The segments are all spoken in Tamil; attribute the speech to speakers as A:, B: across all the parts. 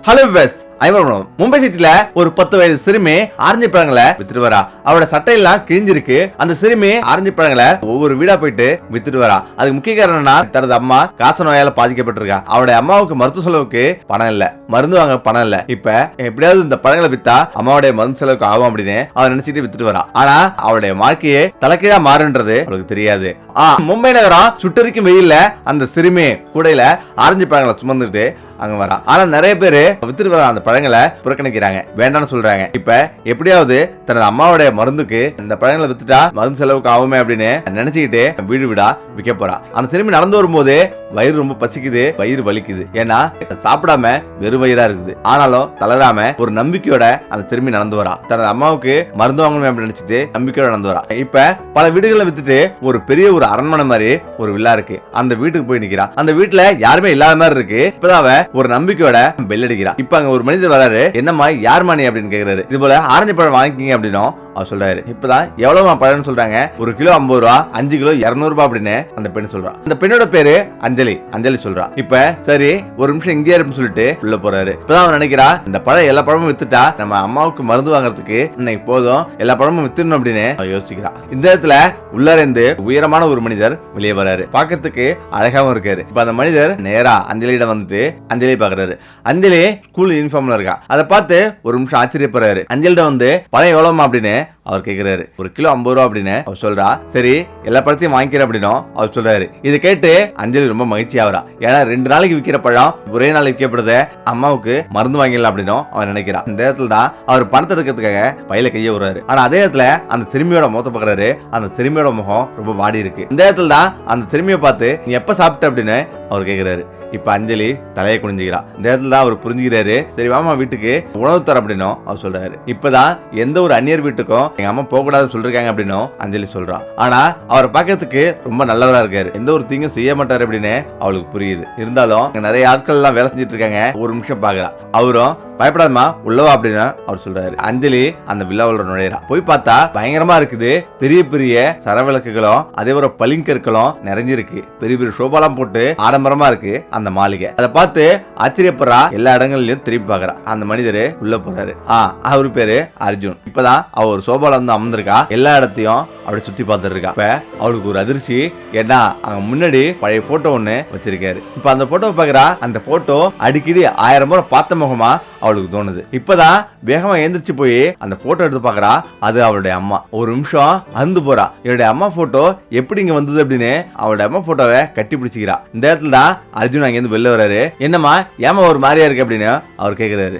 A: ஹலோ வெஸ் மும்பை சிட்டில ஒரு 10 வயது சிறுமி ஆரஞ்சு பழங்களை வித்துட்டு வரா. அவரோட சட்டையெல்லாம் கிழிஞ்சிருக்கு. அந்த சிறுமி ஆரஞ்சு பழங்களை ஒவ்வொரு வீடா போயிட்டு வித்துட்டு வரா. அதுக்கு முக்கிய காரணம்னா தனது அம்மா காச நோயால பாதிக்கப்பட்டிருக்கா. அவருடைய அம்மாவுக்கு மருத்துவ செலவுக்கு பணம் இல்ல, மருந்து வாங்க பணம் இல்ல. இப்ப எப்படியாவது இந்த பழங்களை வித்தா அம்மாவுடைய மருந்து செலவுக்கு ஆகும் அப்படின்னு அவ நினைச்சிட்டு வித்துட்டு வரா. ஆனா அவருடைய வாழ்க்கையே தலைக்கீழா மாறுன்றது அவளுக்கு தெரியாது. மும்பை நகரம் சுட்டரிக்கும் வெயில்ல அந்த சிறுமி கூடையில ஆரஞ்சு பழங்களை சுமந்துட்டு அங்க வரா. ஆனா நிறைய பேரு வித்துட்டு வர அந்த பழங்களை புறக்கணிக்கிறாங்க, வேண்டாம்னு சொல்றாங்க. இப்ப எப்படியாவது தனது அம்மாவுடைய மருந்துக்கு இந்த பழங்களை வித்துட்டா மருந்து செலவுக்கு ஆகுமே அப்படின்னு நினைச்சுக்கிட்டு வீடு வீடா விற்க போறா. அந்த சிறுமி நடந்து வரும்போது வயிறு ரொம்ப பசிக்குது, வயிறு வலிக்குது. ஏன்னா சாப்பிடாம வெறும் வயிறா இருக்குது. ஆனாலும் தளராம ஒரு நம்பிக்கையோட அந்த சிறுமி நடந்து வரா. தனது அம்மாவுக்கு மருந்து வாங்கணும் அப்படின்னு நினைச்சிட்டு நம்பிக்கையோட நடந்து வரா. இப்ப பல வீடுகளை வித்துட்டு ஒரு பெரிய ஒரு அரண்மனை மாதிரி ஒரு வில்லா இருக்கு. அந்த வீட்டுக்கு போய் நிக்கிறா. அந்த வீட்டுல யாருமே இல்லாத மாதிரி இருக்கு. இப்பதான் ஒரு நம்பிக்கையோட பெல் அடிக்கிறா. இப்ப அங்க ஒரு மனிதர் வராரு. என்னம்மா யார் மாணி அப்படின்னு கேக்குறாரு. இது போல ஆரஞ்சு பழம் வாங்கிக்கிங்க அப்படின்னும் அவர் சொல்றாரு. இப்பதான் எவ்வளவு பழம்னு சொல்றாங்க. ஒரு கிலோ 50 ரூபா, 5 கிலோ 200 ரூபாய் அப்படின்னு அந்த பெண் சொல்றா. அந்த பெண்ணோட பேரு அஞ்சலி சொல்றா. இப்ப சரி ஒரு நிமிஷம் இங்கே இருப்புன்னு சொல்லிட்டு உள்ள போறாரு. இப்பதான் அவன் நினைக்கிறா, இந்த பழம் எல்லா பழமும் வித்துட்டா நம்ம அம்மாவுக்கு மருந்து வாங்குறதுக்கு இன்னைக்கு போதும், எல்லா பழமும் வித்துடணும் அப்படின்னு யோசிக்கிறா. இந்த இடத்துல உள்ளார இருந்து உயரமான ஒரு மனிதர் வெளியே வராரு. பாக்கிறதுக்கு அழகாவும் இருக்காரு. இப்ப அந்த மனிதர் நேரா அஞ்சலியிடம் வந்துட்டு அஞ்சலி பாக்குறாரு. அஞ்சலி ஸ்கூல் யூனிஃபார்ம்ல இருக்கா. அதை பார்த்து ஒரு நிமிஷம் ஆச்சரியப்படுறாரு. அஞ்சலிடம் வந்து பழம் எவ்வளவுமா அப்படின்னு அவர் கேக்குறாரு. ஒரு கிலோ 50 ரூபா அப்படின்னு அவர் சொல்றா. சரி எல்லா பழத்தையும் வாங்கிக்கிறேன் அப்படின்னும் அவர் சொல்றாரு. இதை கேட்டு அஞ்சலி ரொம்ப மகிழ்ச்சி ஆகுறா. ஏன்னா 2 நாளைக்கு விற்கிற பழம் ஒரே நாள் விற்கப்படுது, அம்மாவுக்கு மருந்து வாங்கிடலாம் அப்படின்னும் அவன் நினைக்கிறா. இந்த இடத்துல தான் அவர் பணத்தை எடுக்கிறதுக்காக பையில கைய விடுறாரு. ஆனா அதே இடத்துல அந்த சிறுமியோட முகத்தை பாக்குறாரு. அந்த சிறுமியோட முகம் ரொம்ப வாடி இருக்கு. இந்த இடத்துல தான் அந்த சிறுமியை பார்த்து நீ எப்ப சாப்பிட்ட அப்படின்னு அவர் கேக்குறாரு. இப்ப அஞ்சலி தலையை குனிஞ்சுக்கிறா. இந்த இடத்துல தான் அவர் புரிஞ்சுக்கிறாரு. சரி வாமா வீட்டுக்கு உணவு தர அப்படின்னும் அவர் சொல்றாரு. இப்பதான் எந்த ஒரு அந்நியர் வீட்டுக்கும் எங்க அம்மா போக கூடாதுன்னு சொல்லிருக்காங்க அப்படின்னும் அஞ்சலி சொல்றா. ஆனா அவரை பார்க்கறதுக்கு ரொம்ப நல்லவரா இருக்காரு, எந்த ஒரு தீங்கும் செய்ய மாட்டாரு அப்படின்னு அவளுக்கு புரியுது. இருந்தாலும் நிறைய ஆட்கள் எல்லாம் வேலை செஞ்சுட்டு இருக்காங்க. ஒரு நிமிஷம் பாக்குறா. அவரும் பயப்படாதமா உள்ளவா அப்படின்னு அவர் சொல்றாரு. அஞ்சலி அந்த வில்லாவோட நுழையிறா. போய் பார்த்தா பயங்கரமா இருக்குது. பெரிய பெரிய சரவிளக்குகளும் அதே ஒரு பளிங்கற்களும் நிறைஞ்சிருக்கு. பெரிய பெரிய ஷோபாலாம் போட்டு ஆடம்பரமா இருக்கு அந்த மாளிகை. அதை பார்த்து ஆச்சரியப்படுறா. எல்லா இடங்கள்லயும் திரும்பி பாக்குறா. அந்த மனிதரு உள்ள போறாரு. அவரு பேரு அர்ஜுன். இப்பதான் அவர் ஒரு சோபால வந்து அமர்ந்திருக்கா. எல்லா இடத்தையும் அப்படி சுத்தி பார்த்துட்டு இருக்கா. இப்ப அவளுக்கு ஒரு அதிர்ச்சி. ஏன்னா அங்க முன்னாடி பழைய போட்டோ ஒண்ணு வச்சிருக்காரு. இப்ப அந்த போட்டோ பாக்குறா. அந்த போட்டோ அடிக்கடி 1000 முறை பார்த்த முகமா அவளுக்கு தோணுது. இப்பதான் வேகமா எழுந்திரிச்சு போய் அந்த போட்டோ எடுத்து பாக்குறா. அது அவளுடைய அம்மா. ஒரு நிமிஷம் அந்து போறா. என்னுடைய அம்மா போட்டோ எப்படி இங்க வந்தது அப்படின்னு அவளுடைய அம்மா போட்டோவை கட்டி பிடிச்சிக்கிறா. இந்த இடத்துல தான் அர்ஜுன் அங்க இருந்து வெளில வர்றாரு. என்னம்மா ஏமா ஒரு மாதிரியா இருக்கு அப்படின்னு அவர் கேக்குறாரு.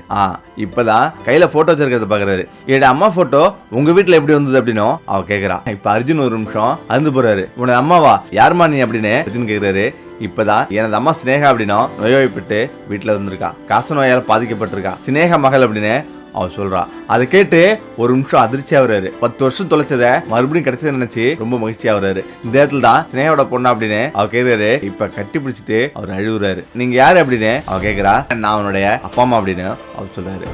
A: இப்பதான் கையில போட்டோ வச்சிருக்கிறத பாக்குறாரு. என்னோட அம்மா போட்டோ உங்க வீட்டுல எப்படி வந்தது அப்படின்னு அவ கேக்குறா. இப்ப அர்ஜுன் ஒரு நிமிஷம் அந்து போறாரு. உனது அம்மாவா யாருமா நீ அப்படின்னு அர்ஜுன் கேக்குறாரு. இப்பதான் எனது அம்மா சினேகா அப்படின்னா நோய்வாய்ப்பட்டு வீட்டுல இருந்திருக்கா. காச நோயால பாதிக்கப்பட்டிருக்கா. சினேகா மகள் அப்படின்னு அவ சொல்றா. அதை கேட்டு ஒரு நிமிஷம் அதிர்ச்சி ஆகுறாரு. 10 வருஷம் தொலைச்சத மறுபடியும் கிடைச்சத நினைச்சு ரொம்ப மகிழ்ச்சி ஆகுறாரு. இந்த இடத்துல தான் சினேகாவோட பொண்ணு அப்படின்னு அவ கேக்குறாரு. இப்ப கட்டி பிடிச்சிட்டு அவர் அழுகுறாரு. நீங்க யாரு அப்படின்னு அவ கேக்குறா. நான் அவனுடைய அப்பா அம்மா அப்படின்னு அவர் சொல்றாரு.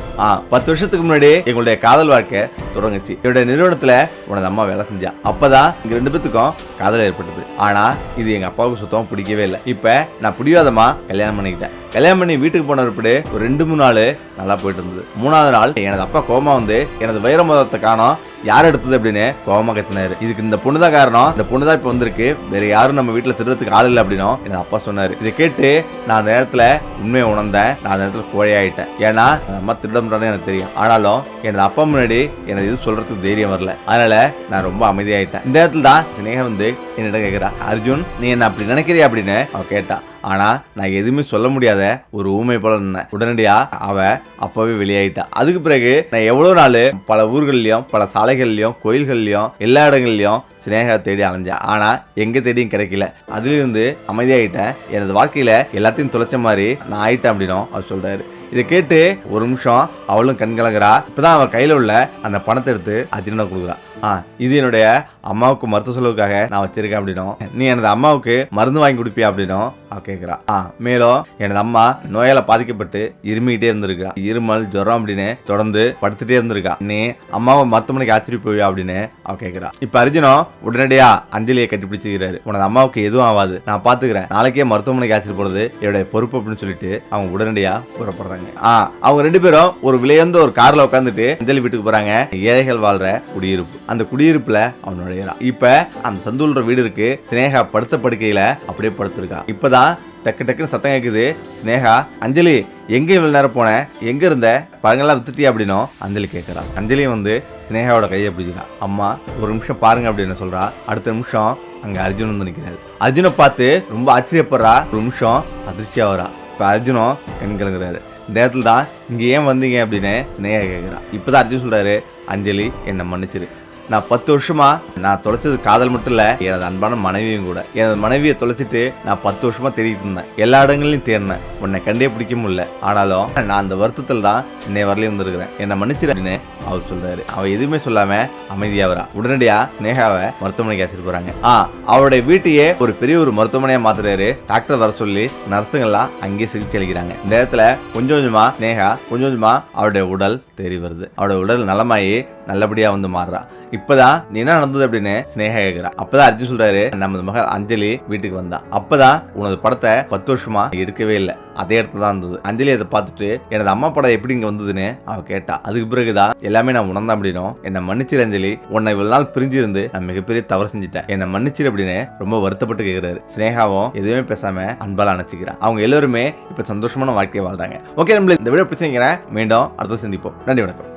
A: 10 வருஷத்துக்கு முன்னாடி எங்களுடைய காதல் வாழ்க்கை தொடங்குச்சு. என்னுடைய நிறுவனத்துல உனது அம்மா வேலை செஞ்சா. அப்பதான் இங்க 2 பேத்துக்கும் காதல் ஏற்பட்டது. ஆனா இது எங்க அப்பாவுக்கு சுத்தமா பிடிக்கவே இல்லை. இப்ப நான் பிடிவாதமா கல்யாணம் பண்ணிக்கிட்டேன். கல்யாணம் பண்ணி வீட்டுக்கு போன ஒரு 2-3 நாள் நல்லா போயிட்டு இருந்தது. 3ஆவது நாள் எனது அப்பா கோமா வந்து எனது வைர மோதிரத்தை காணோம், யார் எடுத்தது அப்படின்னு கோமா கத்தினாரு. இதுக்கு இந்த பொண்ணுதான் காரணம், இந்த பொண்ணுதான் இப்ப வந்திருக்கு, வேற யாரும் நம்ம வீட்டுல திருடத்துக்கு ஆள் இல்லை அப்படின்னு எனது அப்பா சொன்னாரு. இதை கேட்டு நான் அந்த நேரத்துல உண்மையை உணர்ந்தேன். நான் அந்த நேரத்துல கோழையாயிட்டேன். ஏன்னா அம்மா திருடம்ன்றது எனக்கு தெரியும். ஆனாலும் எனது அப்பா முன்னாடி எனக்கு இது சொல்றதுக்கு தைரியம் வரல. அதனால நான் ரொம்ப அமைதியாயிட்டேன். இந்த இடத்துல தான் சினேகா வந்து என்னிடம் கேட்கிறா. அர்ஜுன் நீ என்ன அப்படி நினைக்கிறியா அப்படின்னு அவ கேட்டா. ஆனா நான் எதுவுமே சொல்ல முடியாத ஒரு ஊமை போல இருந்தேன். உடனடியா அவ அப்பவே வெளியாயிட்டா. அதுக்கு பிறகு நான் எவ்வளவு நாள் பல ஊர்கள்லயும் பல சாலைகள்லயும் கோயில்கள்லயும் எல்லா இடங்கள்லயும் சினேகா தேடி அலைஞ்சா. ஆனா எங்க தேடியும் கிடைக்கல. அதுல இருந்து அமைதியாயிட்டேன். எனது வாழ்க்கையில எல்லாத்தையும் தொலைச்ச மாதிரி நான் ஆயிட்டேன் அப்படின்னும் அவர் சொல்றாரு. இதை கேட்டு ஒரு நிமிஷம் அவளும் கண்கலங்குறா. இப்பதான் அவன் கையில உள்ள அந்த பணத்தை எடுத்து அர்ஜுனா கொடுக்குறா. இது என்னுடைய அம்மாவுக்கு மருத்துவ செலவுக்காக நான் வச்சிருக்கேன் அப்படின்னும், நீ எனது அம்மாவுக்கு மருந்து வாங்கி கொடுப்பியா அப்படின்னும் அவ கேக்குறா. மேலும் எனது அம்மா நோயால பாதிக்கப்பட்டு இருமிக்கிட்டே இருந்திருக்கா. இருமல் ஜுரம் அப்படின்னு தொடர்ந்து படுத்துட்டே இருந்திருக்கா. நீ அம்மாவை மருத்துவமனைக்கு ஆச்சரிய போவியா அப்படின்னு அவ கேக்குறா. இப்ப அர்ஜுனும் உடனடியா அஞ்சலியை கட்டிப்பிடிச்சுக்கிறாரு. உனது அம்மாவுக்கு எதுவும் ஆகாது, நான் பாத்துக்கிறேன், நாளைக்கே மருத்துவமனைக்கு ஆச்சரிய போறது என்னுடைய பொறுப்பு அப்படின்னு சொல்லிட்டு அவங்க உடனடியா புறப்படுறாங்க. அவங்க 2 பேரும் ஒரு விலையுந்த ஒரு கார்ல உட்காந்துட்டு அஞ்சலி வீட்டுக்கு போறாங்க. ஏழைகள் வாழ்ற குடியிருப்பு. அந்த குடியிருப்புல அவன் நுழையிறான். இப்ப அந்த சந்துள்ள வீடு இருக்கு. சினேகா படுத்த படுக்கையில அப்படியே படுத்திருக்கா. இப்பதான் டக்கு டக்குன்னு சத்தம் கேக்குது. சினேகா, அஞ்சலி எங்க இவ்வளவு நேரம் போன, எங்க இருந்த, பழங்கள்லாம் வித்துட்டியா அப்படின்னும் அஞ்சலி கேட்கறா. அஞ்சலியும் வந்து சினேகாவோட கையை பிடிக்கிறா. அம்மா ஒரு நிமிஷம் பாருங்க அப்படின்னு சொல்றா. அடுத்த நிமிஷம் அங்க அர்ஜுன் வந்து நிக்கிறாரு. அர்ஜுனை பார்த்து ரொம்ப ஆச்சரியப்படுறா. ஒரு நிமிஷம் அதிர்ச்சியா வரா. இப்ப அர்ஜுனும் கண் கலங்குறாரு. இந்த நேரத்துல தான் இங்க ஏன் வந்தீங்க அப்படின்னு சினேகா கேட்கிறா. இப்பதான் அர்ஜுன் சொல்றாரு, அஞ்சலி என்னை மன்னிச்சிரு, நான் 10 வருஷமா நான் தொலைச்சது காதல் மட்டும் இல்ல, எனது அன்பான மனைவியும் கூட. எனது மனைவியை தொலைச்சிட்டு நான் 10 வருஷமா தேடிட்டு இருந்தேன். எல்லா இடங்களையும் தேடினேன், உன்னை கண்டே பிடிக்க முடியல. ஆனாலும் நான் அந்த வருத்தத்தில் தான் இன்னை வரலையும் வந்திருக்கிறேன், என்னை மன்னிச்சிரு அப்படின்னு அவர் சொல்றாரு. அவ எதுவுமே சொல்லாம அமைதியா வரா. உடனடியா சினேகாவை மருத்துவமனைக்கு அழைச்சிட்டு போறாங்க. அவருடைய வீட்டையே ஒரு பெரிய ஒரு மருத்துவமனையா மாத்துறாரு. டாக்டர் வர சொல்லி நர்ஸுங்கெல்லாம் அங்கேயே சிகிச்சை அளிக்கிறாங்க. இந்த இடத்துல கொஞ்சம் கொஞ்சமா சினேகா அவருடைய உடல் தேறி வருது. அவருடைய உடல் நலமாயி நல்லபடியா வந்து மாறுறா. இப்பதான் நீ என்ன நடந்தது அப்படின்னு சினேகா கேட்கிறா. அப்பதான் அர்ஜுன் சொல்றாரு, நமது மகள் அஞ்சலி வீட்டுக்கு வந்தா. அப்பதான் உனது படத்தை 10 வருஷமா எடுக்கவே இல்லை, அதே இடத்துல தான் இருந்தது. அஞ்சலி அதை பார்த்துட்டு எனது அம்மா படம் எப்படி இங்க வந்ததுன்னு அவ கேட்டா. அதுக்கு பிறகுதான் எல்லாமே நான் உணர்ந்தேன் அப்படின்னும், என்னை மன்னிச்சிரு அஞ்சலி, உன்னை இவ்வளவு நாள் பிரிஞ்சு இருந்து நான் மிகப்பெரிய தவறு செஞ்சுட்டேன், என்னை மன்னிச்சிரு அப்படின்னு ரொம்ப வருத்தப்பட்டு கேட்கிறாரு. சினேகாவும் எதுவுமே பேசாம அன்பால அணைச்சிக்கிறான். அவங்க எல்லாருமே இப்ப சந்தோஷமான வாழ்க்கையை வாழ்றாங்க. ஓகே, நம்மள இந்த வீடியோ பிடிச்சிருக்கிறேன். மீண்டும் அடுத்த சந்திப்போம். நன்றி, வணக்கம்.